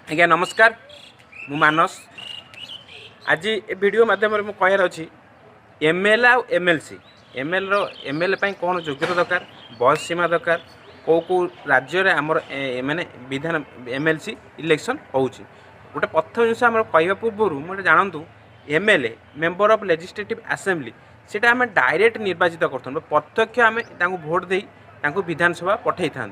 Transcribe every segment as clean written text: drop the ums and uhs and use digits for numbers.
आज्ञा नमस्कार मु मानस आज ए वीडियो माध्यम में कहार अच्छी एमएल आ एमएलसी एमएल कौन योग्यता दरकार बयस सीमा दरकार कौ कौ राज्य आमर माने विधान एमएलसी इलेक्शन होची गोटे प्रथम जिन आम कह पूर्व मुझे जानतु MLA member of legislative assembly सेटा आम डायरेक्ट निर्वाचित कर प्रत्यक्ष आम भोट दे विधानसभा पठे था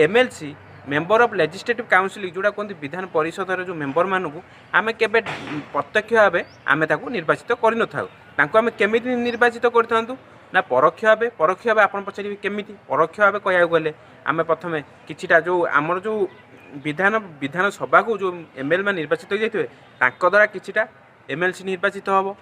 MLC member of legislative council जोड़ा कहते विधान परिषद जो मेंबर मानू आम के प्रत्यक्ष भाव आम निर्वाचित करें केमी निर्वाचित करूँ ना परोक्ष भाव आप पचारे केमी परोक्ष भाव कह गले आम प्रथम किछिटा जो आमर जो विधानसभा को जो एमएलए में निर्वाचित हो जाते द्वारा किछिटा एमएलसी निर्वाचित हम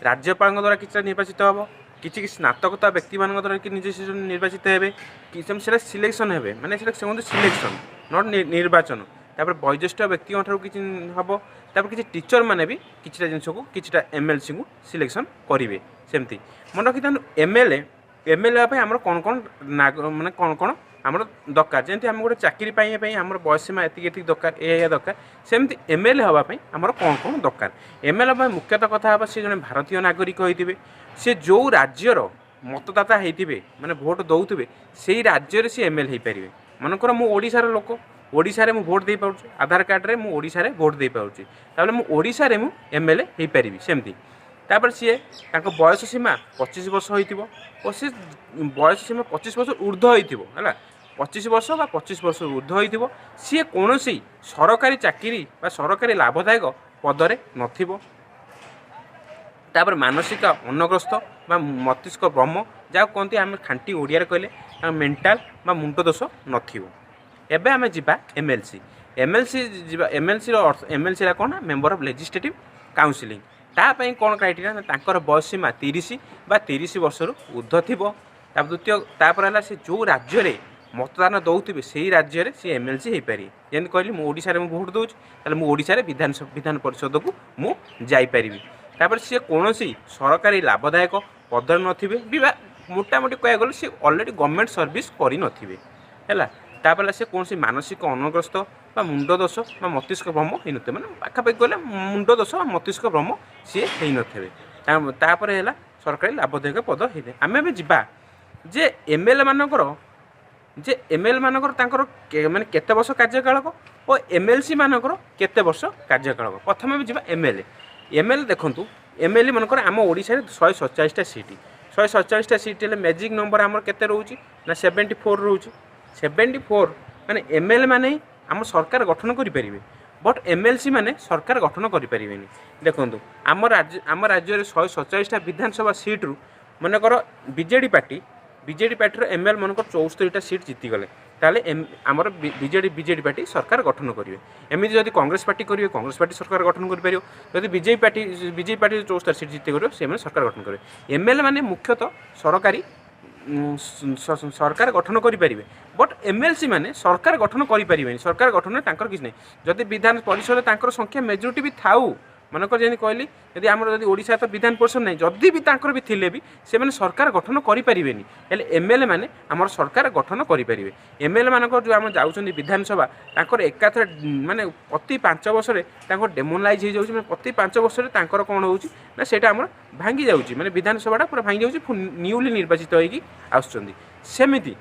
राज्यपाल द्वारा किछिटा निर्वाचित हम किसी स्नातकता व्यक्ति मान द्वारा कि निजे निर्वाचित हे कि सिलेक्शन हे माने सिलेक्शन नट निर्वाचन तापर वयोज्येष्ठ व्यक्ति किसी हम तापर किसी टीचर मैंने भी किसी जिन को किसी एमएलसी को सिलेक्शन करेंगे सेमती मन रखी था एमएलए आम कौन कौन माने कौन कौन आम दरकार जमी आम गोटे चाकरी पाई आम बयस सीमा एति दरकार या दरकार सेमती एमएलए हाँपाई आम कौन कौन दरकार एमएलए मुख्यतः कथा हाँ सी जन भारतीय नागरिक होते सी जो राज्यर मतदाता होते माने भोट दौथे से राज्य सी एमएलए हो पारे मनकर मुशार लोक ओडिशा मु भोट दे पाउछि आधार कार्ड रे मु ओडिशा रे भोट दे पाउछि ताबले मु ओडिशा रे मु एमएलए हो पारिबि सेमती तापर सी बयस सीमा 25 वर्ष होइतिबो और सी बयस सीमा 25 वर्ष ऊर्ध्व होइतिबो हला 25 वर्ष बा 25 वर्ष ऊर्ध्व होइतिबो सी कोनोसी सरकारी चाकरी बा सरकारी लाभदायक पदरे नथिबो तापर मानसिक अनग्रस्त बा मस्तिष्क भ्रम जहाँ कहते आम खांटी ओडिया कहले मेंटाल बा मुंड दोष नथिबो एबे आमे जिबा एमएलसी कौन मेंबर ऑफ लेजिस्लेटिव काउंसिलिंग तापाई कौन क्राइटेरिया तांकर बयस सीमा 30 बा 30 वर्ष ऊर्ध्व थिबो द्वितीय तापर से जो राज्य रे मतदान दौथे से राज्य रे सी एमएलसी हो पारि जमी कहली मु ओडिशा रे मु भोट दउछि ताले मु ओडिशा रे विधान परिषद को मु जाई पारिबि तापर सी कौन सरकारी लाभदायक पदर नथिबे मोटामोटी कह गले सी ऑलरेडी गवर्नमेंट सर्विस करि नथिबे हैला तापर से कौन मानसिक अनग्रस्त बा मुंड दोष बा मस्तिष्क भ्रम हो नथे माने पाखापाखि गले मुंड दोष बा मस्तिष्क भ्रम सी हो नथे तापर है सरकारी लाभदायक पद होते आम भी जा जे एमएलए मानकर जे एमएलए मानकर तांकर माने केते वर्ष कार्यकाल और एमएलसी मानकर केते वर्ष कार्यकाल प्रथम भी जा एमएलए देखंतु एमएलए मानकर आम ओडिशा रे 147टा सीट 147टा सीट ले मैजिक नंबर आमर केते रहउची ना 74 रहउची 74 माने एमएलए माने आम सरकार गठन करि परिबे बट एमएलसी माने सरकार गठन करि परिबेनी देखंतु आम राज्य रे 147टा विधानसभा सीट रु मानकर बीजेडी पार्टी रो एमएलए मानकर 74टा सीट जीति गले ताले आमर बीजेडी पार्टी सरकार गठन करेंगे एमती जदि कांग्रेस पार्टी करेंगे कांग्रेस पार्टी सरकार गठन कर जदि बीजेपी पार्टी 74 सीट जीत कर सरकार गठन करेंगे एमएलए माने मुख्यतः सरकारी सरकार गठन करें बट एमएलसी माने सरकार गठन करें सरकार गठन में किसी नहीं जदि विधान परिषद संख्या मेजोरिटी भी थाऊ मनकर जमी कहली यदि आम ओडिशा तो विधान परिषद नहीं जदि भी तांकर भी थिले भी से माने सरकार गठन करें एमएलए माने आमर सरकार गठन करें एमएलए मानकर जो आम जाऊँ विधानसभा तांकर एकाथरे माने प्रति 5 वर्ष डेमोलाइज हो जाऊँ प्रति 5 वर्ष कौन होची ना सेटा आमर भांगी जाऊँगी माने विधानसभाटा पूरा भांगी जाऊँगी न्यूली निर्वाचित होगी आसमिति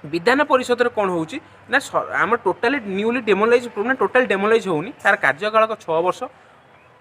विधान परिषद कौन होची ना आम टोटाली न्यूली डेमोलाइज टोटाल डेमोलाइज होनी तार कार्यकाल 6 वर्ष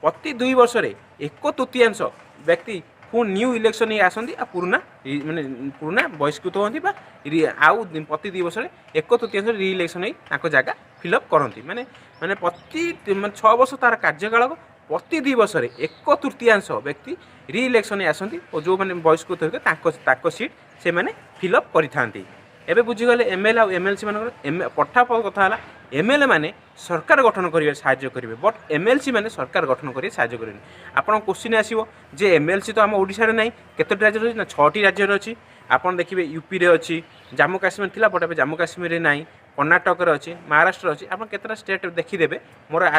प्रति 2 वर्ष रे 1/3 व्यक्ति पुणी न्यू इलेक्शन ही आसती पुराना माने पुराना बहिष्कृत होती आउ प्रति 2 वर्ष 1/3 रि इलेक्शन ही जगह फिलअप करती माने माने प्रति 6 वर्ष तार कार्यकाल प्रति 2 वर्ष 1/3 व्यक्ति रि इलेक्शन आसती और जो मैंने बहिष्कृत होते सीट से मैंने फिलअप करि एबे बुझीगले एमएलए आ एमएलसी मान पठा कथा है एमएलए माने सरकार गठन करेंगे साहाय्य करेंगे बट एमएलसी माने सरकार गठन करेंगे साहाय्य करेंगे आपन क्वेश्चन आसीबो जे एमएलसी तो आम ओडिशा रे नाही केते राज्य रे ना 6टी राज्य रे अछि आपन देखिबे यूपी रे अछि जम्मू काश्मीर थिला बट एबे जम्मू काश्मीर रे नाही कर्नाटक रे अछि महाराष्ट्र अछि आपन केतेटा स्टेट देखिदेबे मोर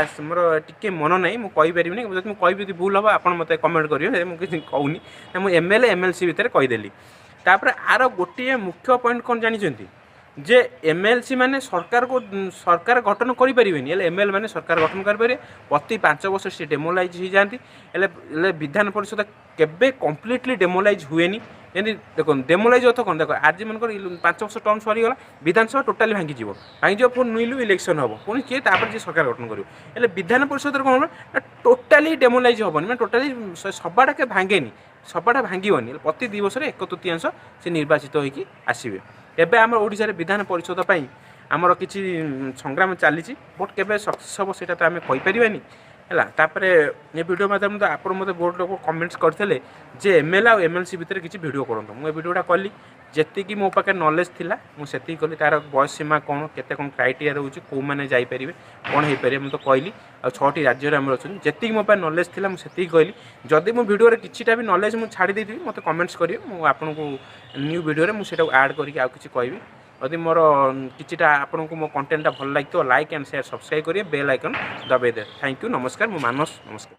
टिके मन नाही मु कहि परिबिनी जदि मु कहि भूल हबा आपन मते कमेंट करियो मु किछि कहूनी मु एमएलए एमएलसी भितर कहि देली तापर आर गोटे मुख्य पॉइंट कौन जानी जे एमएलसी माने सरकार गठन करें एमएल माने सरकार गठन करें प्रति 5 वर्ष से डेमोलाइज हो जाती विधान परिषद केबे कम्प्लीटली डेमोलाइज हुए जमी देख डेमोलाइज अर्थ कौन देख आज मन 5 वर्ष टर्म सरीगला विधानसभा टोटाली भांगी पुणी नुईलु इलेक्शन हम पुणी किए जी सरकार गठन कर विधान परिषद कौन टोटाली डेमोलाइज हेनी मैं टोटाली सबाटा के भांगेनी सबाटा भांगनी प्रति 2 वर्ष 1/3 से निर्वाचित होगी आसवे एबे आम ओडिशा रे विधान परिषद पई आमर किछि संग्राम चली बट केबे सक्सेस हम सेटा तो आम कहीपरानी है तापर ये वीडियो माध्यम तो आप बहुत लोग कमेंट्स करते जे एमएल आ एमएलसी भितर किसी वीडियो करूँ मुझे वीडियोटा कली जी मो पाखे नॉलेज थिला मुझे कली तार बयस सीमा कौन केते कौन क्राइटेरिया रोचे कौ मैंने जापरेंगे कौन हो पारे मुझे तो कहली आ 6टी राज्य आम अच्छा जी मो पास नॉलेज थिला मुझे कहली जदि मो वीडियो किछिटा भी नॉलेज मुझे छाड़ी देती मत कमेंट्स करेंगे मुझे आपको न्यू वीडियो मुझे आड करके आउ किछि कहबी यदि मोर किछिटा आपको मो कंटेंटा भल लगे लाइक एंड शेयर सब्सक्राइब करेंगे बेल आइकन दबाई दे थैंक यू नमस्कार मो मानस नमस्कार।